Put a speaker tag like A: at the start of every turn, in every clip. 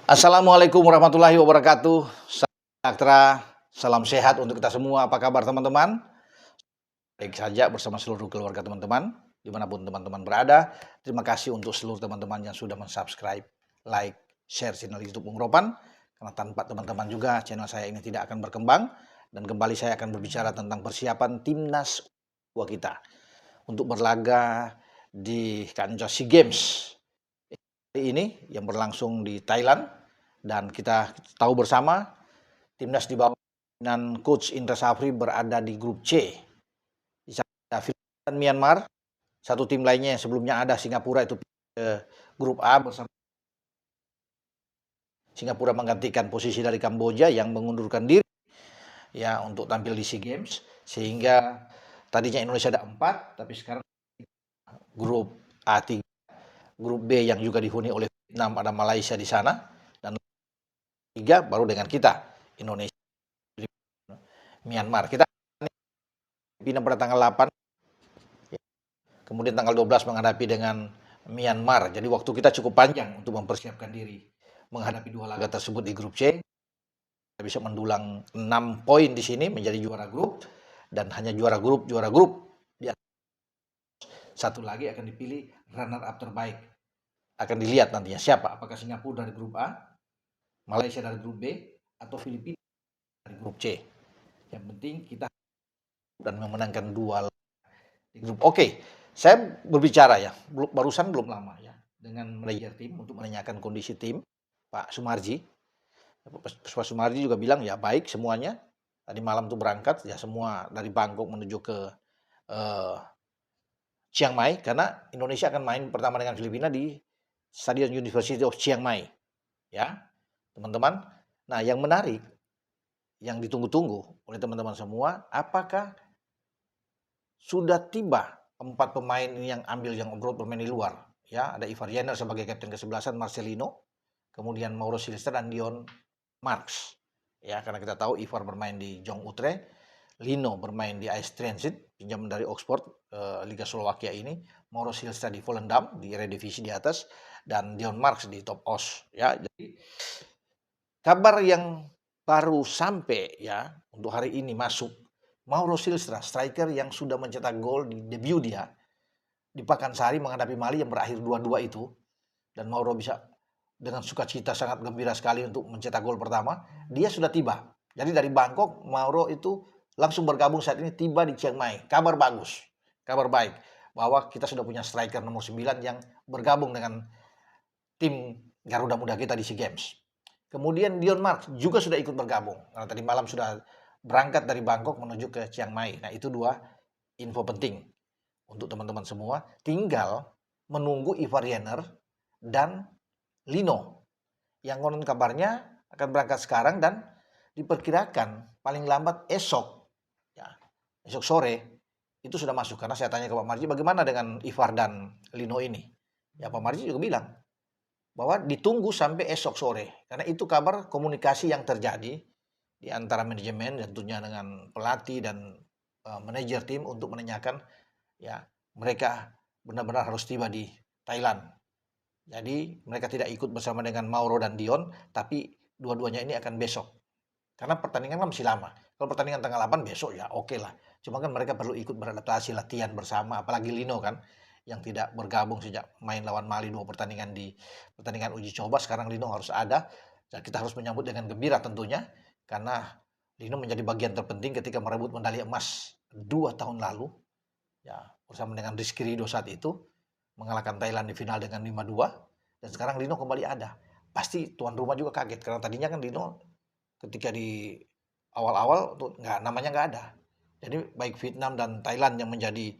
A: Assalamualaikum warahmatullahi wabarakatuh. Salam sejahtera, salam sehat untuk kita semua. Apa kabar teman-teman? Baik saja bersama seluruh keluarga teman-teman, dimanapun teman-teman berada. Terima kasih untuk seluruh teman-teman yang sudah mensubscribe, like, share channel YouTube Bung Ropan. Karena tanpa teman-teman juga channel saya ini tidak akan berkembang. Dan kembali saya akan berbicara tentang persiapan timnas kita untuk berlaga di kancah SEA Games ini yang berlangsung di Thailand, dan kita tahu bersama timnas di bawah pimpinan coach Indra Safri berada di grup C. Di sana ada Filipina dan Myanmar. Satu tim lainnya yang sebelumnya ada Singapura itu grup A bersama Singapura menggantikan posisi dari Kamboja yang mengundurkan diri ya untuk tampil di SEA Games, sehingga tadinya Indonesia ada 4 tapi sekarang grup A3, grup B yang juga dihuni oleh Vietnam, ada Malaysia di sana, dan 3 baru dengan kita Indonesia, Myanmar. Kita Filipina pada tanggal 8, kemudian tanggal 12 menghadapi dengan Myanmar. Jadi waktu kita cukup panjang untuk mempersiapkan diri menghadapi dua laga tersebut di grup C. Kita bisa mendulang 6 poin di sini menjadi juara grup, dan hanya juara grup. Satu lagi akan dipilih runner up terbaik. Akan dilihat nantinya siapa, apakah Singapura dari grup A, Malaysia dari grup B, atau Filipina dari grup C. Yang penting kita dan memenangkan 2 di grup. Oke, saya berbicara ya, barusan belum lama ya, dengan manajer tim untuk menanyakan kondisi tim, Pak Sumarji. Pak Sumarji juga bilang ya baik semuanya. Tadi malam tuh berangkat ya semua dari Bangkok menuju ke Chiang Mai, karena Indonesia akan main pertama dengan Filipina di Stadion University of Chiang Mai. Ya, teman-teman. Nah, yang menarik, yang ditunggu-tunggu oleh teman-teman semua, apakah sudah tiba 4 pemain ini yang abroad bermain di luar? Ya, ada Ivar Jenner sebagai kapten ke-11, Marcelino, kemudian Mauro Silvestre dan Dion Marks. Ya, karena kita tahu Ivar bermain di Jong Utrecht, Lino bermain di AS Transit, pinjam dari Oxford, Liga Slovakia ini, Mauro Silvestre di Volendam di Eredivisie di atas, dan Dion Marks di Top Os. Ya, jadi kabar yang baru sampai ya untuk hari ini masuk, Mauro Silvestre, striker yang sudah mencetak gol di debut dia di Pakansari menghadapi Mali yang berakhir 2-2 itu, dan Mauro bisa dengan sukacita sangat gembira sekali untuk mencetak gol pertama. Dia sudah tiba. Jadi dari Bangkok, Mauro itu langsung bergabung saat ini, tiba di Chiang Mai. Kabar bagus, kabar baik bahwa kita sudah punya striker nomor 9 yang bergabung dengan tim Garuda Muda kita di SEA Games. Kemudian Dion Marks juga sudah ikut bergabung, karena tadi malam sudah berangkat dari Bangkok menuju ke Chiang Mai. Nah, itu 2 info penting untuk teman-teman semua. Tinggal menunggu Ivar Jenner dan Lino yang konon kabarnya akan berangkat sekarang dan diperkirakan paling lambat esok, ya, esok sore itu sudah masuk. Karena saya tanya ke Pak Marji bagaimana dengan Ivar dan Lino ini, ya Pak Marji juga bilang bahwa ditunggu sampai esok sore, karena itu kabar komunikasi yang terjadi di antara manajemen dan tentunya dengan pelatih dan manajer tim untuk menanyakan ya mereka benar-benar harus tiba di Thailand. Jadi mereka tidak ikut bersama dengan Mauro dan Dion, tapi dua-duanya ini akan besok. Karena pertandingan kan masih lama. Kalau pertandingan tanggal 8 besok ya oke lah. Cuma kan mereka perlu ikut beradaptasi latihan bersama, apalagi Lino kan yang tidak bergabung sejak main lawan Mali 2 pertandingan di pertandingan uji coba. Sekarang Lino harus ada, dan kita harus menyambut dengan gembira tentunya, karena Lino menjadi bagian terpenting ketika merebut medali emas 2 tahun lalu ya bersama dengan Rizky Ridho saat itu, mengalahkan Thailand di final dengan 5-2, dan sekarang Lino kembali ada. Pasti tuan rumah juga kaget karena tadinya kan Lino ketika di awal-awal tuh namanya nggak ada. Jadi baik Vietnam dan Thailand yang menjadi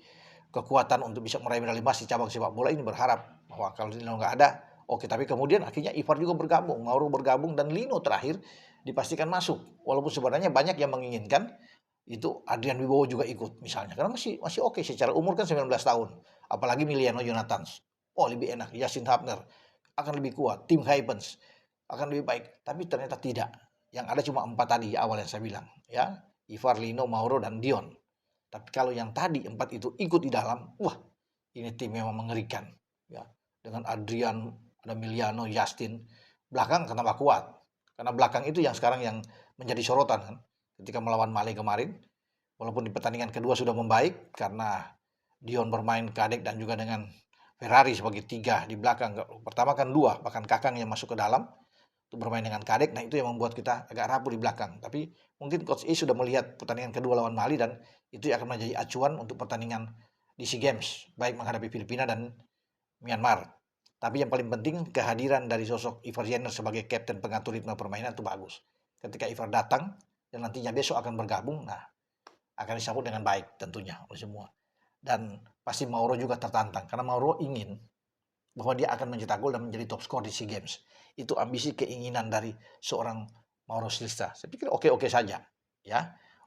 A: kekuatan untuk bisa meraih medali emas di cabang sepak bola ini berharap bahwa kalau Lino nggak ada, oke. Tapi kemudian akhirnya Ivar juga bergabung, Mauro bergabung, dan Lino terakhir dipastikan masuk. Walaupun sebenarnya banyak yang menginginkan itu Adrian Wibowo juga ikut misalnya, karena masih oke secara umur kan 19 tahun. Apalagi Miliano Jonathans. Oh, lebih enak. Justin Hubner akan lebih kuat. Tim Havens akan lebih baik. Tapi ternyata tidak. Yang ada cuma 4 tadi awal yang saya bilang. Ya, Ivar, Lino, Mauro, dan Dion. Tapi kalau yang tadi 4 itu ikut di dalam, wah, ini tim memang mengerikan. Ya, dengan Adrian, ada Miliano, Justin, belakang akan tambah kuat. Karena belakang itu yang sekarang yang menjadi sorotan kan. Ketika melawan Mali kemarin, walaupun di pertandingan kedua sudah membaik karena Dion bermain Kadek dan juga dengan Ferrari sebagai 3 di belakang. Pertama kan 2, bahkan Kakang yang masuk ke dalam untuk bermain dengan Kadek. Nah itu yang membuat kita agak rapuh di belakang. Tapi mungkin Coach E sudah melihat pertandingan kedua lawan Mali dan itu akan menjadi acuan untuk pertandingan di SEA Games, baik menghadapi Filipina dan Myanmar. Tapi yang paling penting kehadiran dari sosok Ivar Jenner sebagai kapten pengatur ritme permainan itu bagus. Ketika Ivar datang dan nantinya besok akan bergabung, nah akan disambut dengan baik tentunya oleh semua. Dan pasti Mauro juga tertantang karena Mauro ingin bahwa dia akan mencetak gol dan menjadi top skor di SEA Games. Itu ambisi keinginan dari seorang Mauro Silva. Saya pikir oke-oke saja ya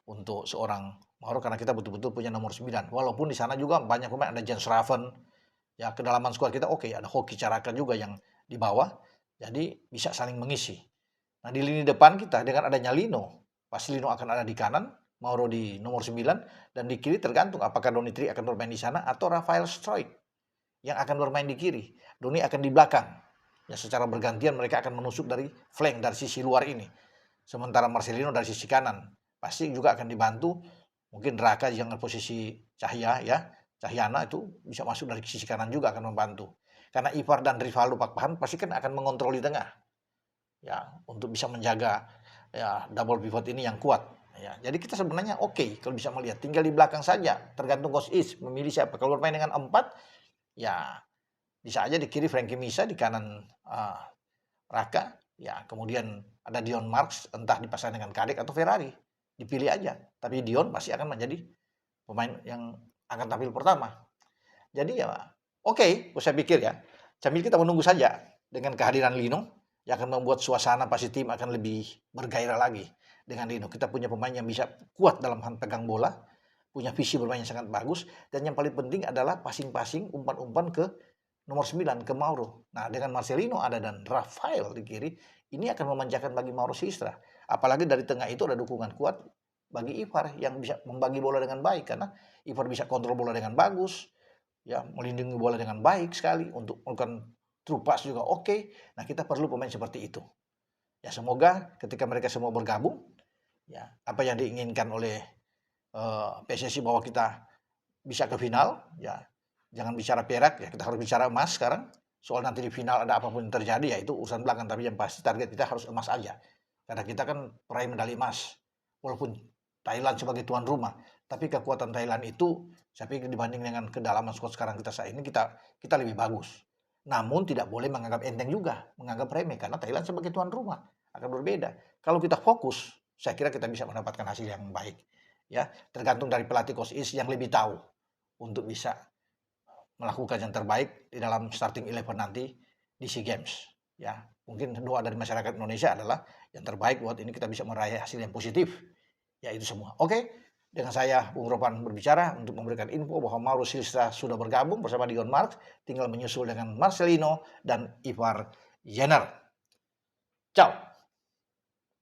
A: untuk seorang Mauro karena kita betul-betul punya nomor 9. Walaupun di sana juga banyak pemain, ada Jens Raven, ya kedalaman skuad kita oke, ada Hoki Caraka juga yang di bawah. Jadi bisa saling mengisi. Nah di lini depan kita dengan adanya Lino, pasti Lino akan ada di kanan, Mauro di nomor 9, dan di kiri tergantung apakah Donitri akan bermain di sana atau Rafael Struijk yang akan bermain di kiri. Doni akan di belakang. Ya secara bergantian mereka akan menusuk dari flank, dari sisi luar ini. Sementara Marcelino dari sisi kanan. Pasti juga akan dibantu mungkin Raka yang posisi Cahya ya. Cahyana itu bisa masuk dari sisi kanan juga akan membantu. Karena Ivar dan Rivaldo Pakpahan pasti kan akan mengontrol di tengah. Ya, untuk bisa menjaga ya double pivot ini yang kuat. Ya, jadi kita sebenarnya oke kalau bisa melihat. Tinggal di belakang saja, tergantung Coach Is memilih siapa. Kalau bermain dengan 4, ya bisa aja di kiri Frankie Misa, di kanan Raka. Ya, kemudian ada Dion Marks, entah dipasang dengan Kadek atau Ferrari. Dipilih aja. Tapi Dion pasti akan menjadi pemain yang akan tampil pertama. Jadi ya oke, saya pikir ya. Sambil kita menunggu saja dengan kehadiran Lino yang akan membuat suasana pasti tim akan lebih bergairah lagi dengan Lino. Kita punya pemain yang bisa kuat dalam hal pegang bola, punya visi bermain yang sangat bagus, dan yang paling penting adalah passing-passing, umpan-umpan ke nomor 9, ke Mauro. Nah dengan Marcelino ada dan Rafael di kiri, ini akan memanjakan bagi Mauro Silva. Apalagi dari tengah itu ada dukungan kuat bagi Ivar yang bisa membagi bola dengan baik karena Ivar bisa kontrol bola dengan bagus, ya melindungi bola dengan baik sekali untuk melakukan true pass juga oke. Nah kita perlu pemain seperti itu. Ya semoga ketika mereka semua bergabung, ya apa yang diinginkan oleh PSSI bahwa kita bisa ke final, ya jangan bicara perak, ya kita harus bicara emas sekarang. Soal nanti di final ada apapun yang terjadi ya itu urusan belakang, tapi yang pasti target kita harus emas aja. Karena kita kan peraih medali emas. Walaupun Thailand sebagai tuan rumah, tapi kekuatan Thailand itu saya pikir dibanding dengan kedalaman skuad sekarang kita saat ini kita lebih bagus. Namun tidak boleh menganggap enteng juga, menganggap remeh karena Thailand sebagai tuan rumah akan berbeda. Kalau kita fokus, saya kira kita bisa mendapatkan hasil yang baik. Ya, tergantung dari pelatih Coach Is yang lebih tahu untuk bisa melakukan yang terbaik di dalam starting 11 nanti di SEA Games. Ya, mungkin doa dari masyarakat Indonesia adalah yang terbaik buat ini kita bisa meraih hasil yang positif. Ya itu semua. Oke, dengan saya Bung Ropan berbicara untuk memberikan info bahwa Mauro Silva sudah bergabung bersama Dion Marks, tinggal menyusul dengan Marcelino dan Ivar Jenner. Ciao.